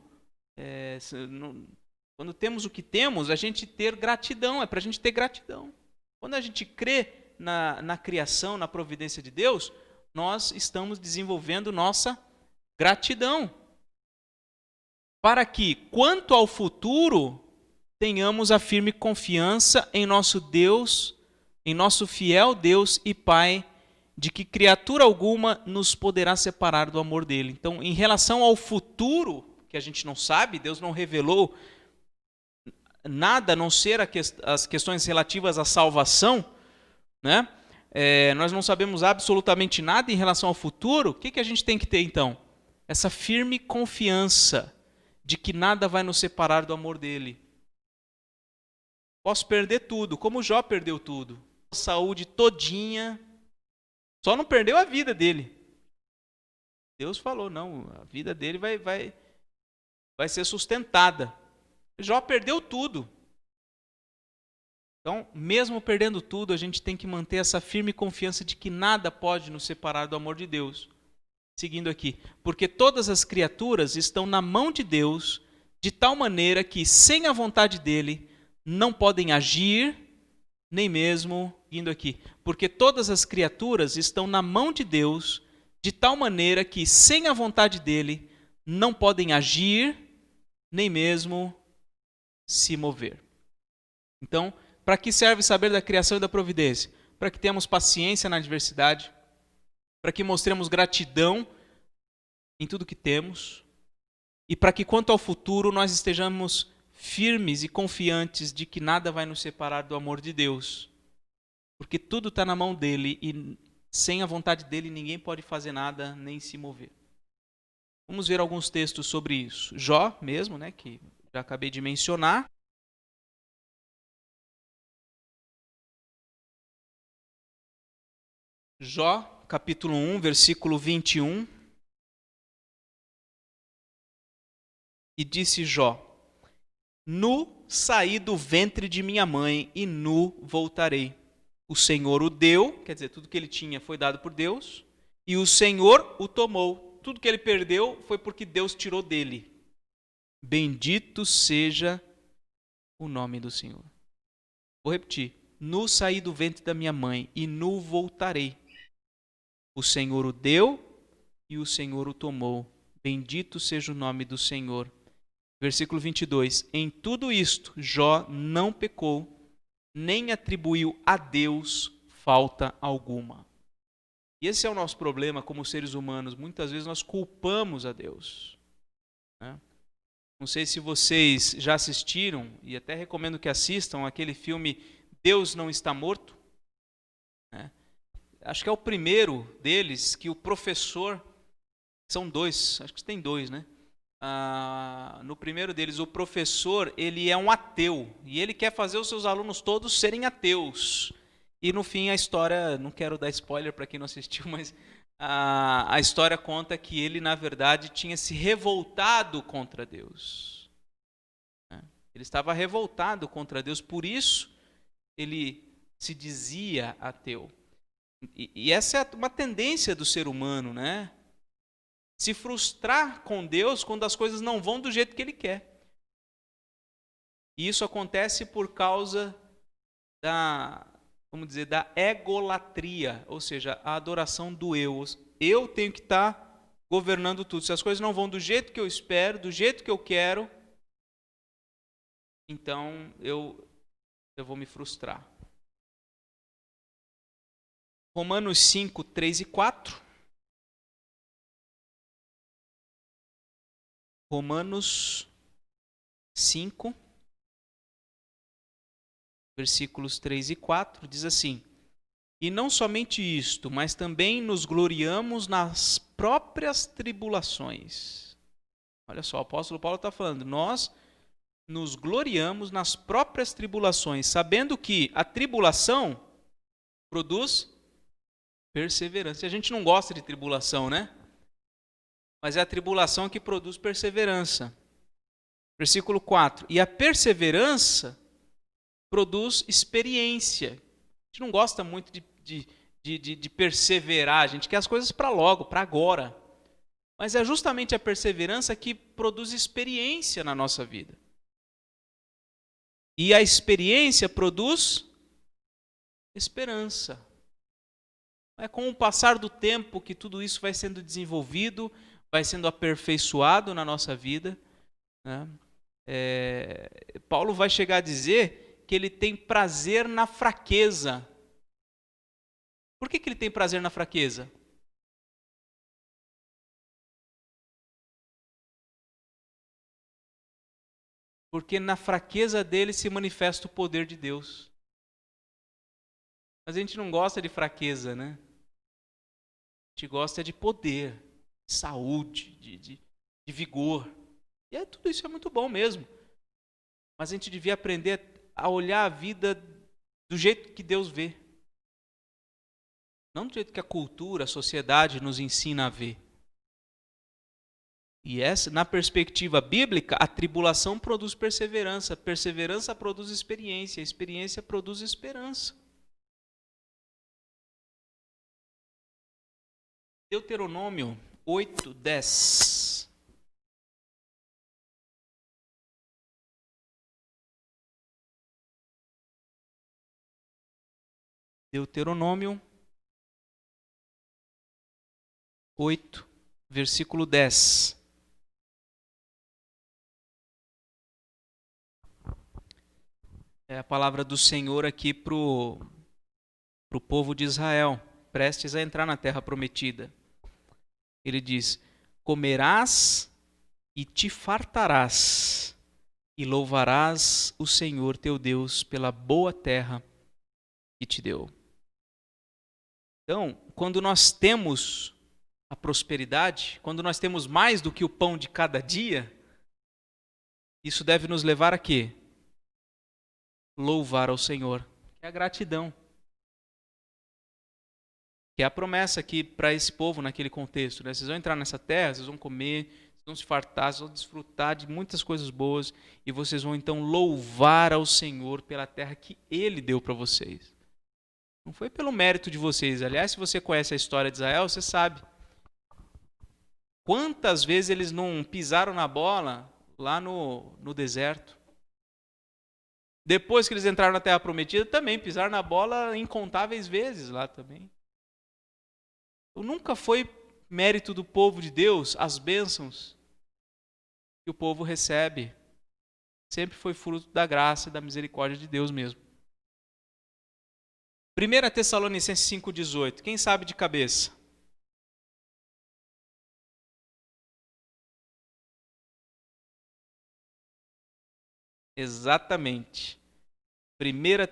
quando temos o que temos, a gente ter gratidão, é para a gente ter gratidão. Quando a gente crê na criação, na providência de Deus, nós estamos desenvolvendo nossa gratidão. Para que, quanto ao futuro, tenhamos a firme confiança em nosso Deus, em nosso fiel Deus e Pai, de que criatura alguma nos poderá separar do amor dele. Então, em relação ao futuro, que a gente não sabe, Deus não revelou nada a não ser as questões relativas à salvação, né? Nós não sabemos absolutamente nada em relação ao futuro. O que a gente tem que ter então? Essa firme confiança de que nada vai nos separar do amor dele. Posso perder tudo, como Jó perdeu tudo. A saúde todinha, só não perdeu a vida dele. Deus falou, não, a vida dele vai ser sustentada. Jó perdeu tudo. Então, mesmo perdendo tudo, a gente tem que manter essa firme confiança de que nada pode nos separar do amor de Deus. Seguindo aqui, porque todas as criaturas estão na mão de Deus, de tal maneira que, sem a vontade dele, não podem agir, nem mesmo, indo aqui, porque todas as criaturas estão na mão de Deus, de tal maneira que, sem a vontade dele, não podem agir, nem mesmo se mover. Então, para que serve saber da criação e da providência? Para que tenhamos paciência na adversidade, para que mostremos gratidão em tudo que temos, e para que, quanto ao futuro, nós estejamos firmes e confiantes de que nada vai nos separar do amor de Deus, porque tudo está na mão dele e sem a vontade dele ninguém pode fazer nada nem se mover. Vamos ver alguns textos sobre isso. Jó mesmo, né, que já acabei de mencionar. Jó, capítulo 1, versículo 21. E disse Jó: nu saí do ventre de minha mãe e nu voltarei. O Senhor o deu, quer dizer, tudo que ele tinha foi dado por Deus, e o Senhor o tomou. Tudo que ele perdeu foi porque Deus tirou dele. Bendito seja o nome do Senhor. Vou repetir. Nu saí do ventre da minha mãe e nu voltarei. O Senhor o deu e o Senhor o tomou. Bendito seja o nome do Senhor. Versículo 22. Em tudo isto, Jó não pecou, nem atribuiu a Deus falta alguma. E esse é o nosso problema como seres humanos. Muitas vezes nós culpamos a Deus. Não sei se vocês já assistiram, e até recomendo que assistam, aquele filme Deus Não Está Morto. Acho que é o primeiro deles, que o professor, são dois, acho que tem dois, né? No primeiro deles, o professor, ele é um ateu, e ele quer fazer os seus alunos todos serem ateus. E no fim a história, não quero dar spoiler para quem não assistiu, mas a história conta que ele, na verdade, tinha se revoltado contra Deus. Ele estava revoltado contra Deus, por isso ele se dizia ateu. E essa é uma tendência do ser humano, né? Se frustrar com Deus quando as coisas não vão do jeito que ele quer. E isso acontece por causa da, vamos dizer, da egolatria, ou seja, a adoração do eu. Eu tenho que estar governando tudo. Se as coisas não vão do jeito que eu espero, do jeito que eu quero, então eu vou me frustrar. Romanos 5, 3 e 4. Romanos 5, versículos 3 e 4, diz assim: e não somente isto, mas também nos gloriamos nas próprias tribulações. Olha só, o apóstolo Paulo está falando, nós nos gloriamos nas próprias tribulações, sabendo que a tribulação produz perseverança. E a gente não gosta de tribulação, né? Mas é a tribulação que produz perseverança. Versículo 4. E a perseverança produz experiência. A gente não gosta muito de perseverar, a gente quer as coisas para logo, para agora. Mas é justamente a perseverança que produz experiência na nossa vida. E a experiência produz esperança. É com o passar do tempo que tudo isso vai sendo desenvolvido, vai sendo aperfeiçoado na nossa vida. Paulo vai chegar a dizer que ele tem prazer na fraqueza. Por que ele tem prazer na fraqueza? Porque na fraqueza dele se manifesta o poder de Deus. Mas a gente não gosta de fraqueza, né? A gente gosta de poder, de saúde, de vigor. E tudo isso é muito bom mesmo. Mas a gente devia aprender a olhar a vida do jeito que Deus vê. Não do jeito que a cultura, a sociedade nos ensina a ver. E essa, na perspectiva bíblica, a tribulação produz perseverança, perseverança produz experiência, experiência produz esperança. Deuteronômio 8:10. Deuteronômio 8, versículo 10. É a palavra do Senhor aqui para o povo de Israel, prestes a entrar na terra prometida. Ele diz: comerás e te fartarás, e louvarás o Senhor teu Deus pela boa terra que te deu. Então, quando nós temos a prosperidade, quando nós temos mais do que o pão de cada dia, isso deve nos levar a quê? Louvar ao Senhor, que é a gratidão. Que é a promessa aqui para esse povo naquele contexto, né? Vocês vão entrar nessa terra, vocês vão comer, vocês vão se fartar, vocês vão desfrutar de muitas coisas boas e vocês vão então louvar ao Senhor pela terra que Ele deu para vocês. Não foi pelo mérito de vocês. Aliás, se você conhece a história de Israel, você sabe quantas vezes eles não pisaram na bola lá no deserto. Depois que eles entraram na terra prometida, também pisaram na bola incontáveis vezes lá também. Nunca foi mérito do povo de Deus as bênçãos que o povo recebe. Sempre foi fruto da graça e da misericórdia de Deus mesmo. 1 Tessalonicenses 5,18. Quem sabe de cabeça? Exatamente. 1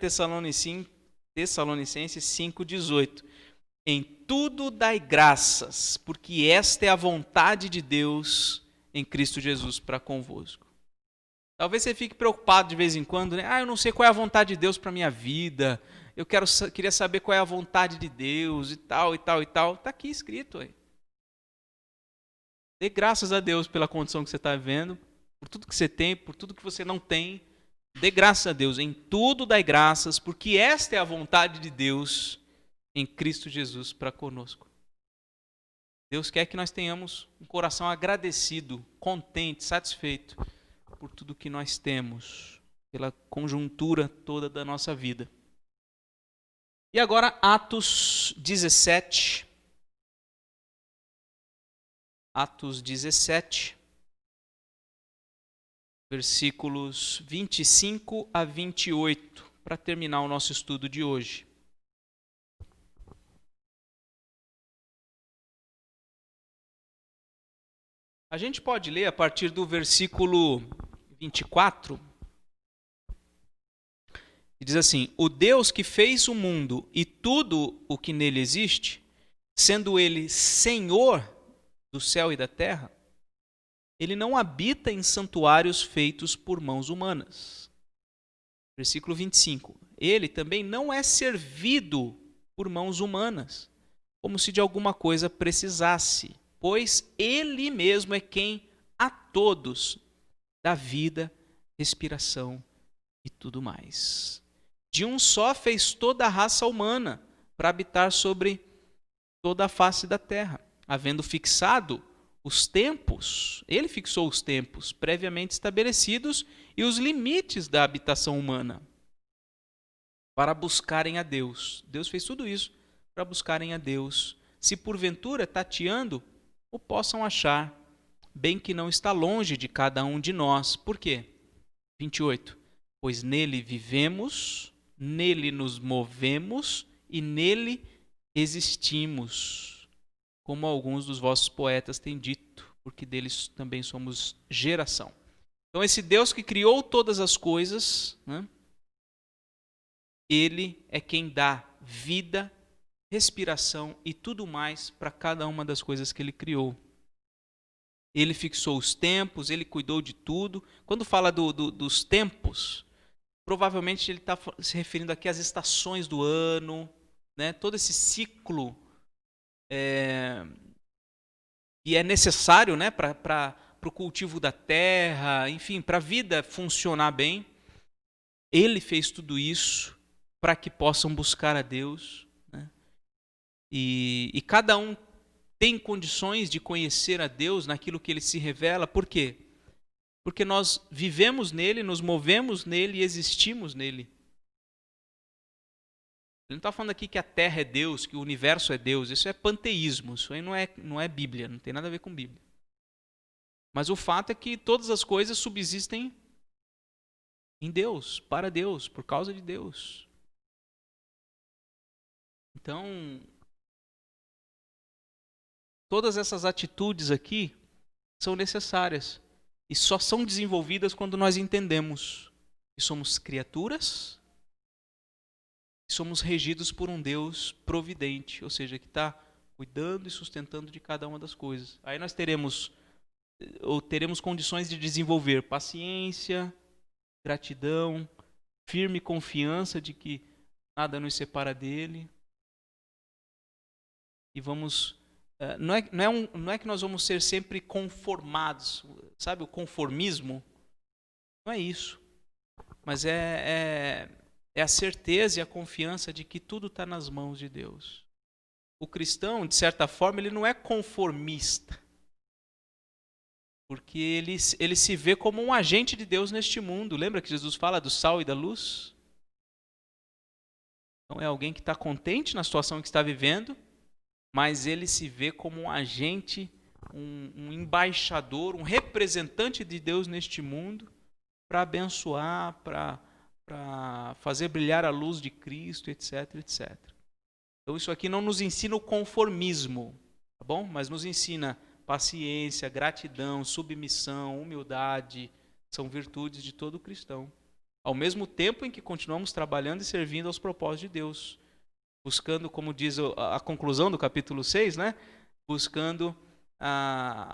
Tessalonicenses 5,18. Em tudo dai graças, porque esta é a vontade de Deus em Cristo Jesus para convosco. Talvez você fique preocupado de vez em quando, né? Eu não sei qual é a vontade de Deus para a minha vida. Queria saber qual é a vontade de Deus e tal, e tal, e tal. Está aqui escrito aí. Dê graças a Deus pela condição que você está vivendo, por tudo que você tem, por tudo que você não tem. Dê graças a Deus. Em tudo dai graças, porque esta é a vontade de Deus em Cristo Jesus para conosco. Deus quer que nós tenhamos um coração agradecido, contente, satisfeito por tudo que nós temos, pela conjuntura toda da nossa vida. E agora Atos 17. Atos 17, versículos 25 a 28, para terminar o nosso estudo de hoje. A gente pode ler a partir do versículo 24, e diz assim: o Deus que fez o mundo e tudo o que nele existe, sendo ele Senhor do céu e da terra, ele não habita em santuários feitos por mãos humanas. Versículo 25. Ele também não é servido por mãos humanas, como se de alguma coisa precisasse, pois ele mesmo é quem a todos dá vida, respiração e tudo mais. De um só fez toda a raça humana para habitar sobre toda a face da terra, havendo fixado os tempos, ele fixou os tempos previamente estabelecidos e os limites da habitação humana para buscarem a Deus. Deus fez tudo isso para buscarem a Deus. Se porventura tateando, o possam achar, bem que não está longe de cada um de nós. Por quê? 28. Pois nele vivemos, nele nos movemos e nele existimos, como alguns dos vossos poetas têm dito, porque deles também somos geração. Então esse Deus que criou todas as coisas, né, ele é quem dá vida, respiração e tudo mais para cada uma das coisas que ele criou. Ele fixou os tempos, ele cuidou de tudo. Quando fala dos tempos, provavelmente ele está se referindo aqui às estações do ano, né? Todo esse ciclo e é necessário, né, para o cultivo da terra, enfim, para a vida funcionar bem. Ele fez tudo isso para que possam buscar a Deus, né? E cada um tem condições de conhecer a Deus naquilo que Ele se revela. Por quê? Porque nós vivemos nele, nos movemos nele e existimos nele. Ele não está falando aqui que a Terra é Deus, que o universo é Deus. Isso é panteísmo, isso aí não é Bíblia, não tem nada a ver com Bíblia. Mas o fato é que todas as coisas subsistem em Deus, para Deus, por causa de Deus. Então, todas essas atitudes aqui são necessárias e só são desenvolvidas quando nós entendemos que somos criaturas, que somos regidos por um Deus providente, ou seja, que está cuidando e sustentando de cada uma das coisas. Aí nós teremos condições de desenvolver paciência, gratidão, firme confiança de que nada nos separa dele. E vamos... Não é que nós vamos ser sempre conformados, sabe, o conformismo? Não é isso. Mas é a certeza e a confiança de que tudo está nas mãos de Deus. O cristão, de certa forma, ele não é conformista, porque ele se vê como um agente de Deus neste mundo. Lembra que Jesus fala do sal e da luz? Então é alguém que está contente na situação que está vivendo, mas ele se vê como um agente, um embaixador, um representante de Deus neste mundo, para abençoar, para fazer brilhar a luz de Cristo, etc, etc. Então isso aqui não nos ensina o conformismo, tá bom? Mas nos ensina paciência, gratidão, submissão, humildade, são virtudes de todo cristão. Ao mesmo tempo em que continuamos trabalhando e servindo aos propósitos de Deus, buscando, como diz a conclusão do capítulo 6, né? Buscando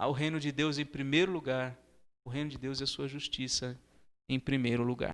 o reino de Deus em primeiro lugar, o reino de Deus e a sua justiça em primeiro lugar.